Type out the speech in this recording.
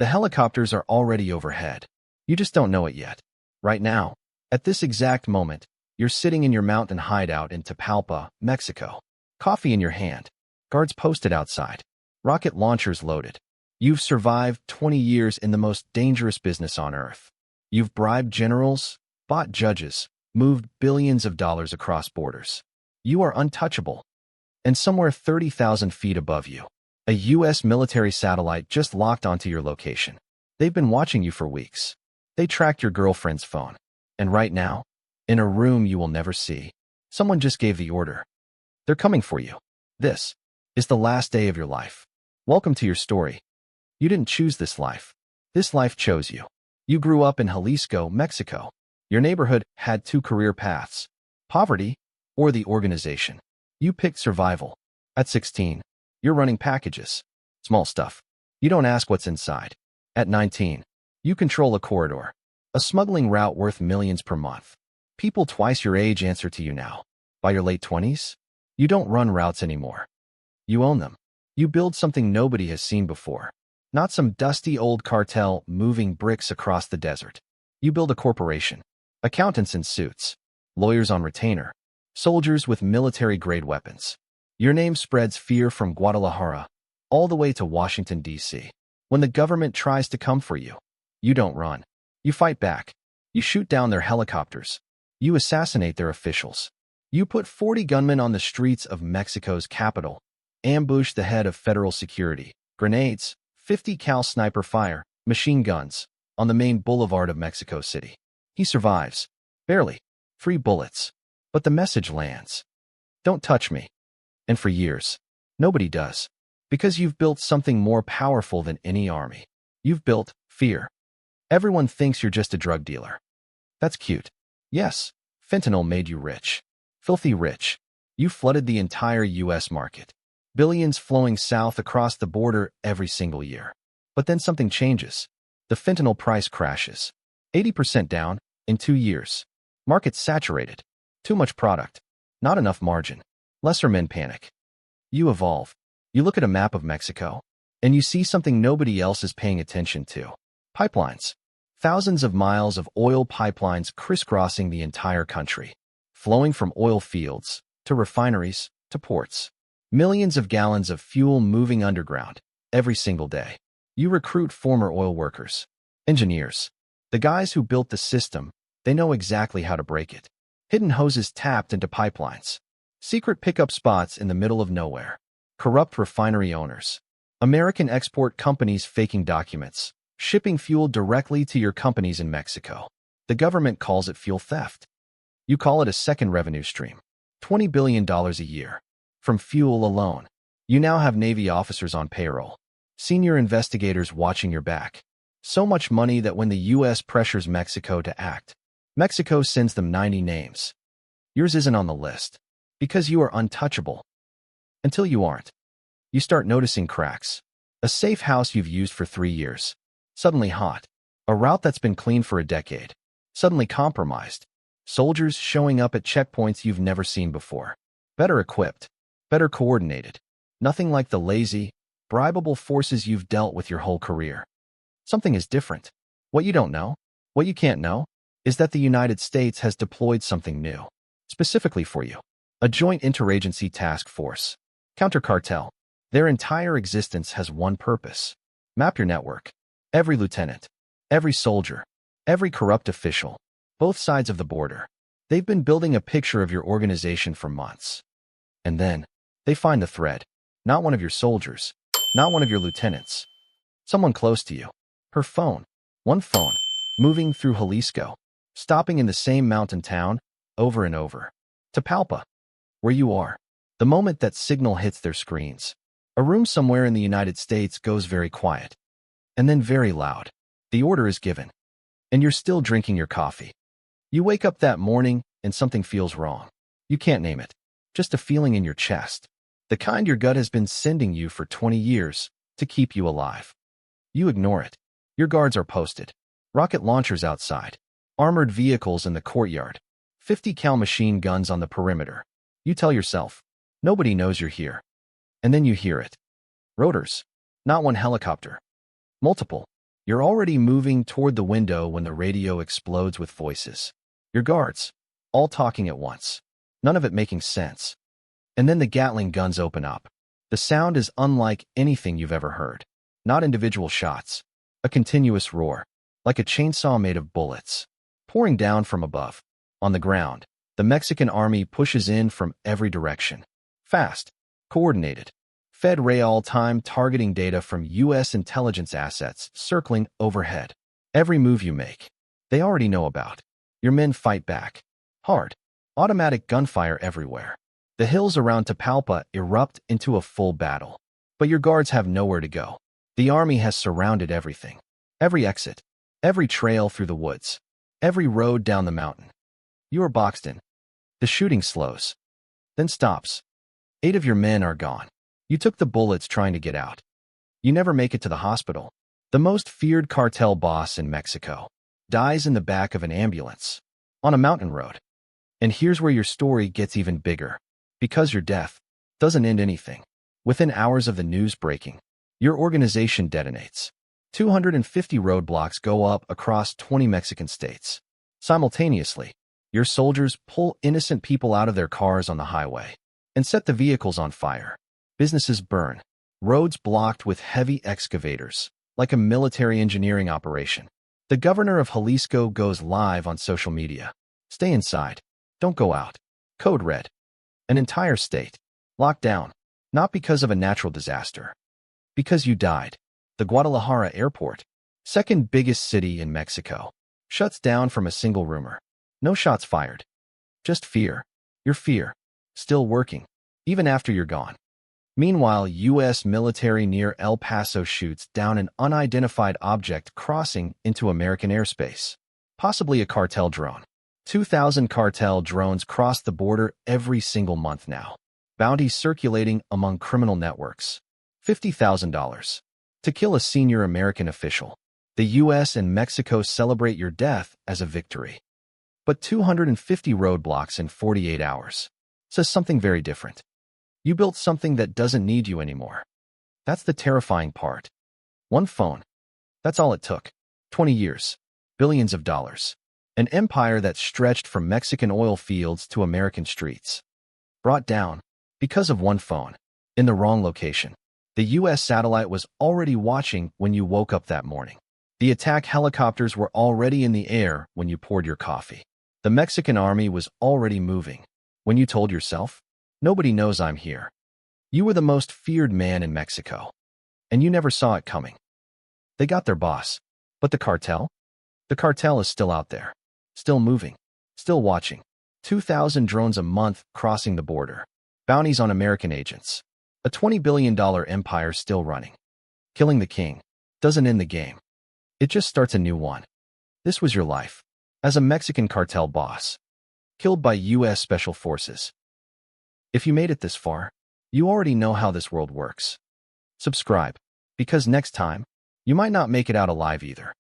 helicopters are already overhead. You just don't know it yet. Right now, at this exact moment, you're sitting in your mountain hideout in Tapalpa, Mexico. Coffee in your hand. Guards posted outside. Rocket launchers loaded. You've survived 20 years in the most dangerous business on Earth. You've bribed generals, bought judges, moved billions of dollars across borders. You are untouchable. And somewhere 30,000 feet above you, a U.S. military satellite just locked onto your location. They've been watching you for weeks. They tracked your girlfriend's phone. And right now, in a room you will never see, someone just gave the order. They're coming for you. This is the last day of your life. Welcome to your story. You didn't choose this life. This life chose you. You grew up in Jalisco, Mexico. Your neighborhood had two career paths: poverty or the organization. You picked survival. At 16, you're running packages. Small stuff. You don't ask what's inside. At 19, you control a corridor. A smuggling route worth millions per month. People twice your age answer to you now. By your late 20s, you don't run routes anymore. You own them. You build something nobody has seen before. Not some dusty old cartel moving bricks across the desert. You build a corporation. Accountants in suits. Lawyers on retainer. Soldiers with military-grade weapons. Your name spreads fear from Guadalajara all the way to Washington, D.C. When the government tries to come for you, you don't run. You fight back. You shoot down their helicopters. You assassinate their officials. You put 40 gunmen on the streets of Mexico's capital, ambush the head of federal security, grenades, 50 cal sniper fire, machine guns, on the main boulevard of Mexico City. He survives. Barely. 3 bullets. But the message lands. Don't touch me. And for years, nobody does. Because you've built something more powerful than any army. You've built fear. Everyone thinks you're just a drug dealer. That's cute. Yes, fentanyl made you rich. Filthy rich. You flooded the entire U.S. market. Billions flowing south across the border every single year. But then something changes. The fentanyl price crashes. 80% down in 2 years. Market saturated. Too much product. Not enough margin. Lesser men panic. You evolve. You look at a map of Mexico, and you see something nobody else is paying attention to. Pipelines. Thousands of miles of oil pipelines crisscrossing the entire country. Flowing from oil fields, to refineries, to ports. Millions of gallons of fuel moving underground, every single day. You recruit former oil workers. Engineers. The guys who built the system, they know exactly how to break it. Hidden hoses tapped into pipelines. Secret pickup spots in the middle of nowhere. Corrupt refinery owners. American export companies faking documents. Shipping fuel directly to your companies in Mexico. The government calls it fuel theft. You call it a second revenue stream. $20 billion a year. From fuel alone. You now have Navy officers on payroll. Senior investigators watching your back. So much money that when the U.S. pressures Mexico to act, Mexico sends them 90 names. Yours isn't on the list. Because you are untouchable. Until you aren't. You start noticing cracks. A safe house you've used for 3 years. Suddenly hot. A route that's been clean for a decade. Suddenly compromised. Soldiers showing up at checkpoints you've never seen before. Better equipped. Better coordinated. Nothing like the lazy, bribable forces you've dealt with your whole career. Something is different. What you don't know, what you can't know, is that the United States has deployed something new. Specifically for you. A joint interagency task force. Counter-cartel. Their entire existence has one purpose. Map your network. Every lieutenant. Every soldier. Every corrupt official. Both sides of the border. They've been building a picture of your organization for months. And then, they find the thread. Not one of your soldiers. Not one of your lieutenants. Someone close to you. Her phone. One phone. Moving through Jalisco. Stopping in the same mountain town, over and over. Tapalpa. Where you are. The moment that signal hits their screens. A room somewhere in the United States goes very quiet. And then very loud. The order is given. And you're still drinking your coffee. You wake up that morning, and something feels wrong. You can't name it. Just a feeling in your chest. The kind your gut has been sending you for 20 years to keep you alive. You ignore it. Your guards are posted. Rocket launchers outside. Armored vehicles in the courtyard. 50 cal machine guns on the perimeter. You tell yourself, nobody knows you're here. And then you hear it. Rotors. Not one helicopter. Multiple. You're already moving toward the window when the radio explodes with voices. Your guards, all talking at once. None of it making sense. And then the Gatling guns open up. The sound is unlike anything you've ever heard. Not individual shots. A continuous roar, like a chainsaw made of bullets, pouring down from above. On the ground, the Mexican army pushes in from every direction. Fast, coordinated, fed real-time targeting data from U.S. intelligence assets circling overhead. Every move you make, they already know about. Your men fight back. Hard. Automatic gunfire everywhere. The hills around Tapalpa erupt into a full battle. But your guards have nowhere to go. The army has surrounded everything. Every exit. Every trail through the woods. Every road down the mountain. You are boxed in. The shooting slows. Then stops. 8 of your men are gone. You took the bullets trying to get out. You never make it to the hospital. The most feared cartel boss in Mexico dies in the back of an ambulance on a mountain road. And here's where your story gets even bigger. Because your death doesn't end anything. Within hours of the news breaking, your organization detonates. 250 roadblocks go up across 20 Mexican states. Simultaneously, your soldiers pull innocent people out of their cars on the highway and set the vehicles on fire. Businesses burn. Roads blocked with heavy excavators, like a military engineering operation. The governor of Jalisco goes live on social media. Stay inside. Don't go out. Code red. An entire state locked down, not because of a natural disaster. Because you died. The Guadalajara airport, second biggest city in Mexico, shuts down from a single rumor. No shots fired. Just fear. Your fear. Still working, even after you're gone. Meanwhile, U.S. military near El Paso shoots down an unidentified object crossing into American airspace. Possibly a cartel drone. 2,000 cartel drones cross the border every single month now. Bounties circulating among criminal networks. $50,000. To kill a senior American official. The U.S. and Mexico celebrate your death as a victory. But 250 roadblocks in 48 hours says something very different. You built something that doesn't need you anymore. That's the terrifying part. One phone. That's all it took. 20 years. Billions of dollars. An empire that stretched from Mexican oil fields to American streets. Brought down, because of one phone, in the wrong location. The U.S. satellite was already watching when you woke up that morning. The attack helicopters were already in the air when you poured your coffee. The Mexican army was already moving. When you told yourself, nobody knows I'm here. You were the most feared man in Mexico. And you never saw it coming. They got their boss. But the cartel? The cartel is still out there. Still moving. Still watching. 2,000 drones a month crossing the border. Bounties on American agents. A $20 billion empire still running. Killing the king doesn't end the game. It just starts a new one. This was your life. As a Mexican cartel boss. Killed by U.S. Special Forces. If you made it this far, you already know how this world works. Subscribe. Because next time, you might not make it out alive either.